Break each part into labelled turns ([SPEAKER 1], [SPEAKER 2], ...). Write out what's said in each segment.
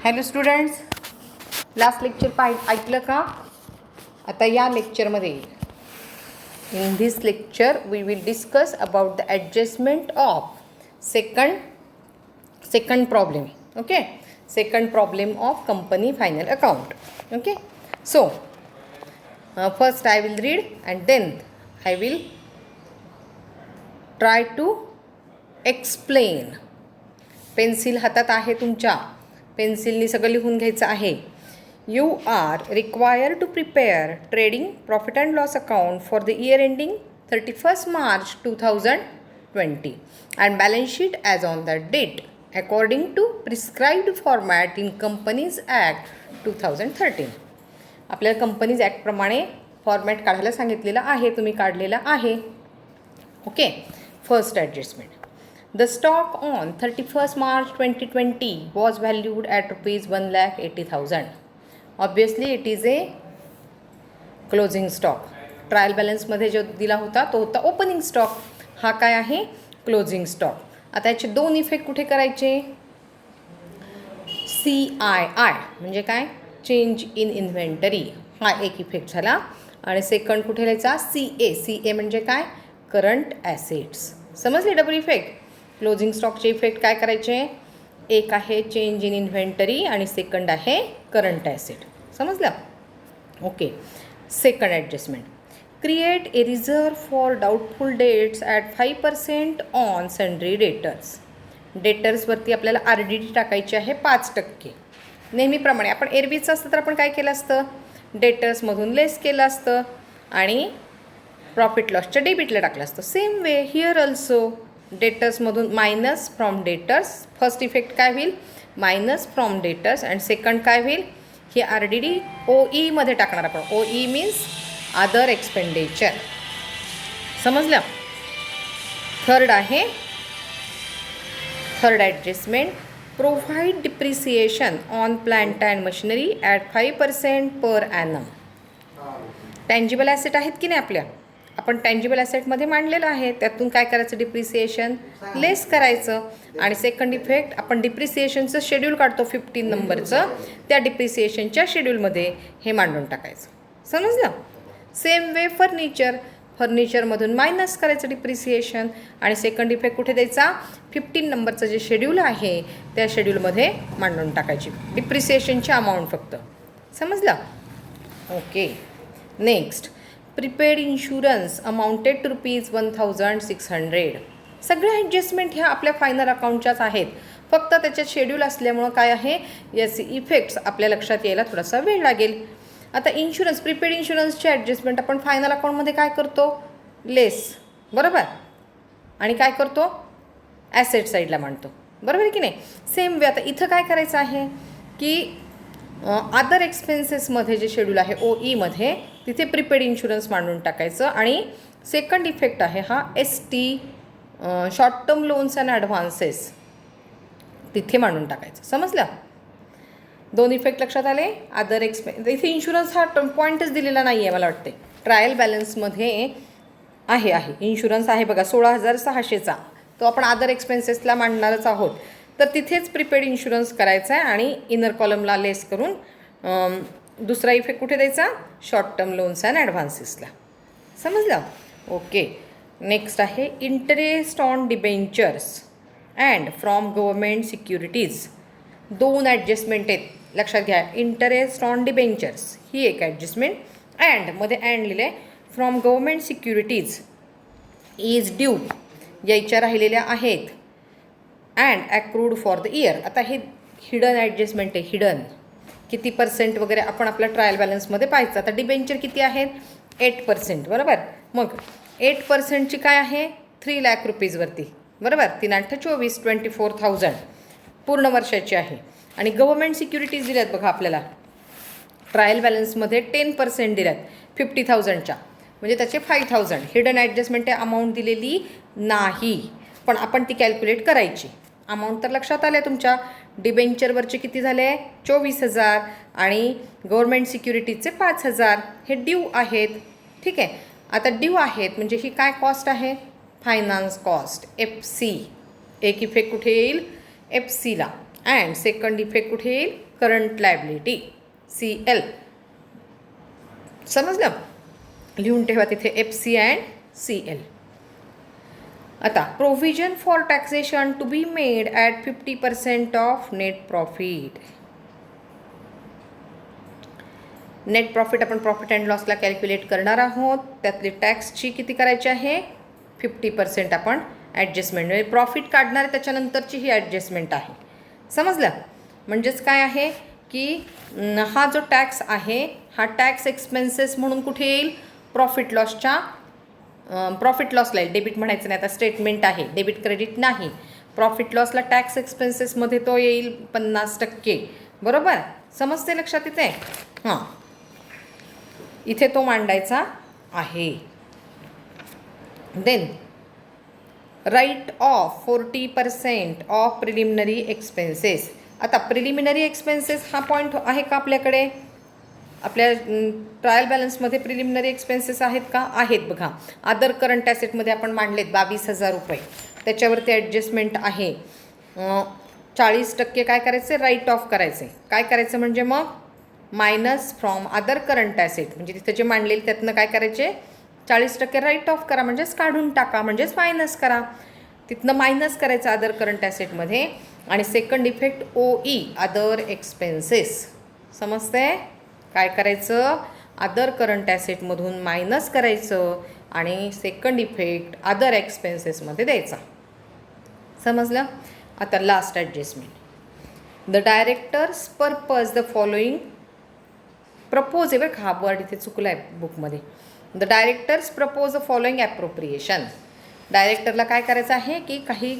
[SPEAKER 1] Hello students, last lecture ऐकलं का? आता या लेक्चरमध्ये in this lecture we will discuss about the adjustment of second problem. Okay, second problem of company final account. Okay, so first I will read and then I will try to explain. Pencil हातात आहे तुमच्या, पेन्सिलनी सगळं लिहून घ्यायचं आहे. You are required to prepare trading profit and loss account for the year ending 31st March 2020 and balance sheet as on that date according to prescribed format in Companies Act 2013. आपल्याला companies ॲक्टप्रमाणे format काढायला सांगितलेला आहे, तुम्ही काढलेला आहे. Okay, first adjustment. The stock on 31st March 2020 was valued at rupees 1,80,000. Obviously it is a closing stock. Trial बॅलन्समध्ये जो दिला होता तो होता ओपनिंग स्टॉक. हा काय आहे? Closing stock. आता याचे दोन इफेक्ट कुठे करायचे? CII म्हणजे काय? चेंज इन इन्व्हेंटरी, हा एक इफेक्ट झाला. आणि सेकंड कुठे लिहायचा? CA म्हणजे काय? Current assets. समजले डबल इफेक्ट? क्लोजिंग स्टॉकचे इफेक्ट काय करायचे? एक आहे चेंज इन इन्व्हेंटरी आणि सेकंड आहे करंट ॲसेट. समजलं? Okay, second adjustment. Create a reserve for doubtful debts at 5% on sundry debtors. डेटर्सवरती आपल्याला RDD टाकायची आहे 5%. नेहमीप्रमाणे आपण एरवीचं असतं तर आपण काय केलं असतं? डेटर्समधून लेस केलं असतं आणि प्रॉफिट लॉसच्या डेबिटला टाकलं असतं. सेम वे हिअर ऑल्सो डेटर्समधून minus from debtors. First effect काय होईल? Minus from debtors. And second काय होईल? हे RDD OEमध्ये टाकणार आपण. OE means other expenditure. समजलं? थर्ड आहे third adjustment. Provide depreciation on plant and machinery at 5% per annum. Tangible asset आहेत की नाही आपल्या? आपण टँजिबल ॲसेटमध्ये मांडलेलं आहे. त्यातून काय करायचं? डिप्रिसिएशन लेस करायचं. आणि सेकंड इफेक्ट, आपण डिप्रिसिएशनचं शेड्यूल काढतो 15 नंबरचं, त्या डिप्रिसिएशनच्या शेड्यूलमध्ये हे मांडून टाकायचं. समजलं? सेम वे फर्निचरमधून मायनस करायचं डिप्रिसिएशन आणि सेकंड इफेक्ट कुठे द्यायचा? 15 नंबरचं जे शेड्यूल आहे त्या शेड्यूलमध्ये मांडून टाकायची डिप्रिसिएशनची अमाऊंट फक्त. समजलं? Okay, next. Prepaid insurance amounted to rupees 1,600. सगळ्या ॲडजस्टमेंट ह्या आपल्या फायनल अकाउंटच्याच आहेत, फक्त त्याच्यात शेड्यूल असल्यामुळं काय आहे, याचे इफेक्ट्स आपल्या लक्षात यायला थोडासा वेळ लागेल. आता इन्शुरन्स, प्रिपेड इन्शुरन्सची ॲडजस्टमेंट आपण फायनल अकाउंटमध्ये काय करतो? लेस, बरोबर. आणि काय करतो? ॲसेट साईडला मांडतो, बरोबर आहे की नाही? सेम वे आता इथं काय करायचं आहे की अदर एक्सपेन्सेसमध्ये जे शेड्यूल आहे OEमध्ये तिथे प्रिपेड इन्शुरन्स मांडून टाकायचं. आणि सेकंड इफेक्ट आहे हा ST short term loans and advances, तिथे मांडून टाकायचं. समजलं? दोन इफेक्ट लक्षात आले. अदर इथे इन्शुरन्स हा पॉईंटच दिलेला नाही आहे मला वाटते. ट्रायल बॅलन्समध्ये आहे इन्शुरन्स आहे बघा 16,600चा, तो आपण अदर एक्सपेन्सेसला मांडणारच आहोत. तर तिथेच प्रिपेड इन्शुरन्स करायचा आहे आणि इनर कॉलमला लेस करून दुसरा इफेक्ट कुठे द्यायचा? शॉर्ट टर्म लोन्स अँड ॲडव्हान्सेसला. समजलं? ओके, नेक्स्ट आहे interest on debentures and from government securities. दोन ॲडजस्टमेंट आहेत, लक्षात घ्या. इंटरेस्ट ऑन डिबेंचर्स ही एक ॲडजस्टमेंट, मध्ये अँड लिहिलं आहे. From government securities is due यायच्या राहिलेल्या आहेत अँड ॲक्रूड फॉर द इयर. आता हे हिडन ॲडजस्टमेंट आहे. हिडन किती % वगैरे आपण आपल्या ट्रायल बॅलन्समध्ये पाहायचं. आता डिबेंचर किती आहेत? 8%, बरोबर. मग 8%ची काय आहे? 3 लाख रुपीजवरती, बरोबर. 3 8 24, 24,000 पूर्ण वर्षाची आहे. आणि गव्हर्मेंट सिक्युरिटीज दिल्यात बघा आपल्याला ट्रायल बॅलन्समध्ये 10% दिल्यात 50,000च्या, म्हणजे त्याचे 5,000. हिडन ॲडजस्टमेंट आहे, अमाऊंट दिलेली नाही, पण आपण ती कॅल्क्युलेट करायची. अमाऊंट तर लक्षात आल्या तुमच्या. डिबेंचरवरचे किती झाले? 24,000 आणि गव्हर्मेंट सिक्युरिटीजचे 5,000. हे ड्यू आहेत. ठीक आहे. आता ड्यू आहेत म्हणजे ही काय कॉस्ट आहे? Finance cost, FC. एक इफेक्ट कुठे येईल? FCला. अँड सेकंड इफेक्ट कुठे येईल? Current liability CL. समजलं? लिहून ठेवा तिथे FC अँड CL. आता provision for taxation to be made at 50% of net profit. Net profit आपण प्रॉफिट अँड लॉसला कॅल्क्युलेट करणार आहोत. त्यातली टॅक्सची किती करायची आहे? 50% आपण ॲडजस्टमेंट, म्हणजे प्रॉफिट काढणार त्याच्यानंतरची ही ॲडजस्टमेंट आहे. समजलं? म्हणजेच काय आहे की हा जो टॅक्स आहे हा टॅक्स एक्सपेन्सेस म्हणून कुठे येईल? प्रॉफिट लॉसच्या प्रॉफिट लॉसला येईल. डेबिट म्हणायचं नाही, आता स्टेटमेंट आहे, डेबिट क्रेडिट नाही. प्रॉफिट लॉसला टॅक्स एक्सपेन्सेसमध्ये तो येईल 50%. बरोबर? समजते लक्षात इथे? हां, इथे तो मांडायचा आहे. Then write off 40% of preliminary expenses. आता प्रिलिमिनरी एक्सपेन्सेस हा पॉईंट आहे का आपल्याकडे? आपल्या ट्रायल बॅलन्समध्ये प्रिलिमिनरी एक्सपेन्सेस आहेत का? आहेत बघा. अदर करंट ॲसेटमध्ये आपण मांडलेत 22,000 रुपये. त्याच्यावरती ॲडजस्टमेंट आहे. 40% काय करायचे? राईट ऑफ करायचे. काय करायचं म्हणजे मग minus from other current asset, म्हणजे तिथं जे मांडलेले त्यातनं काय करायचे? 40% राईट ऑफ करा, म्हणजेच काढून टाका, म्हणजेच मायनस करा. तिथनं मायनस करायचं अदर करंट ॲसेटमध्ये. आणि second effect OE other expenses. समजते? काय करायचं? अदर करंट ॲसेटमधून मायनस करायचं आणि सेकंड इफेक्ट अदर एक्सपेन्सेसमध्ये द्यायचा. समजलं? आता last adjustment. The directors purpose the following propose आहे बरं, हा वर्ड इथे चुकला आहे बुकमध्ये. The directors propose the following appropriation. डायरेक्टरला काय करायचं आहे की काही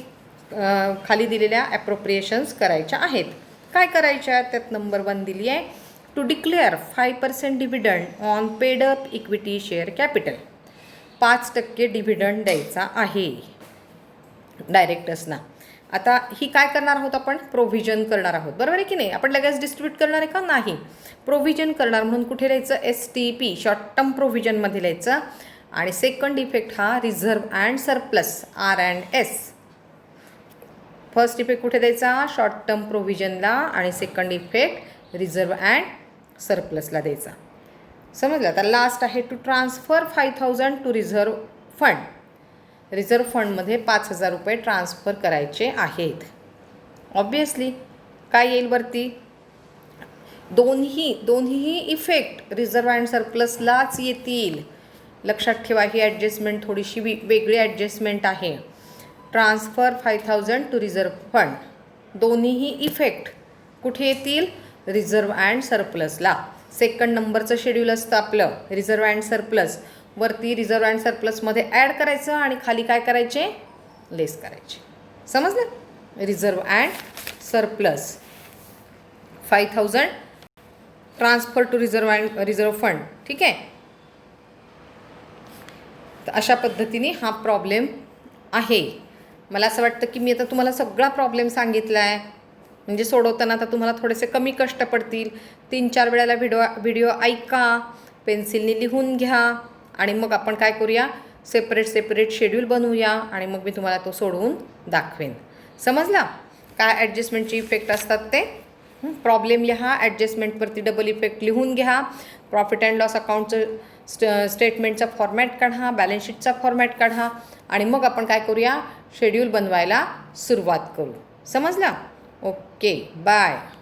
[SPEAKER 1] खाली दिलेल्या ॲप्रोप्रिएशन्स करायच्या आहेत. काय करायच्या? त्यात नंबर 1 दिली आहे, to declare 5% dividend on paid up equity share capital. 5% dividend द्यायचा आहे डायरेक्टर्सना. आता ही काय करणार आहोत आपण? प्रोव्हिजन करणार आहोत. बरोबर आहे की नाही? आपण लगेच डिस्ट्रीब्यूट करणार आहे का? नाही. प्रोव्हिजन करणार म्हणून कुठे लिहायचं? STP शॉर्ट टर्म प्रोव्हिजनमध्ये लिहायचं. आणि सेकंड इफेक्ट हा reserve and surplus R&S. First effect कुठे द्यायचा? शॉर्ट टर्म प्रोव्हिजनला. आणि सेकंड इफेक्ट रिझर्व्ह अँड सरप्लसला द्यायचा. समजलं? आता लास्ट आहे to transfer 5,000 to reserve fund. Reserve फंडमध्ये 5,000 रुपये ट्रान्सफर करायचे आहेत. ऑब्वियसली काय येईल वरती? दोन्ही इफेक्ट रिझर्व्ह अँड सरप्लसलाच येतील. लक्षात ठेवा, ही ॲडजस्टमेंट थोडीशी वेगळी ॲडजस्टमेंट आहे. ट्रान्सफर 5,000 टू रिझर्व्ह फंड, दोन्हीही इफेक्ट कुठे येतील? Reserve and surplus. सेकंड नंबरचं शेड्यूल असतं आपलं रिझर्व्ह अँड सरप्लस. वरती रिझर्व्ह अँड सरप्लसमध्ये ॲड करायचं आणि खाली काय करायचे? लेस करायचे. समजलं? Reserve and surplus 5,000 transfer to reserve fund. ठीक आहे? तर अशा पद्धतीने हा प्रॉब्लेम आहे. मला असं वाटतं की मी आता तुम्हाला सगळा प्रॉब्लेम सांगितला आहे, म्हणजे सोडवताना आता तुम्हाला थोडेसे कमी कष्ट पडतील. 3-4 वेळेला व्हिडिओ ऐका, पेन्सिलने लिहून घ्या आणि मग आपण काय करूया? सेपरेट शेड्यूल बनवूया आणि मग मी तुम्हाला तो सोडवून दाखवेन. समजला? काय ॲडजस्टमेंटचे इफेक्ट असतात ते? प्रॉब्लेम लिहा, ॲडजस्टमेंटवरती डबल इफेक्ट लिहून घ्या, प्रॉफिट अँड लॉस अकाउंटचं स्टेटमेंटचा फॉर्मॅट काढा, बॅलन्स शीटचा फॉर्मॅट काढा आणि मग आपण काय करूया? शेड्यूल बनवायला सुरुवात करू. समजला? Okay, bye.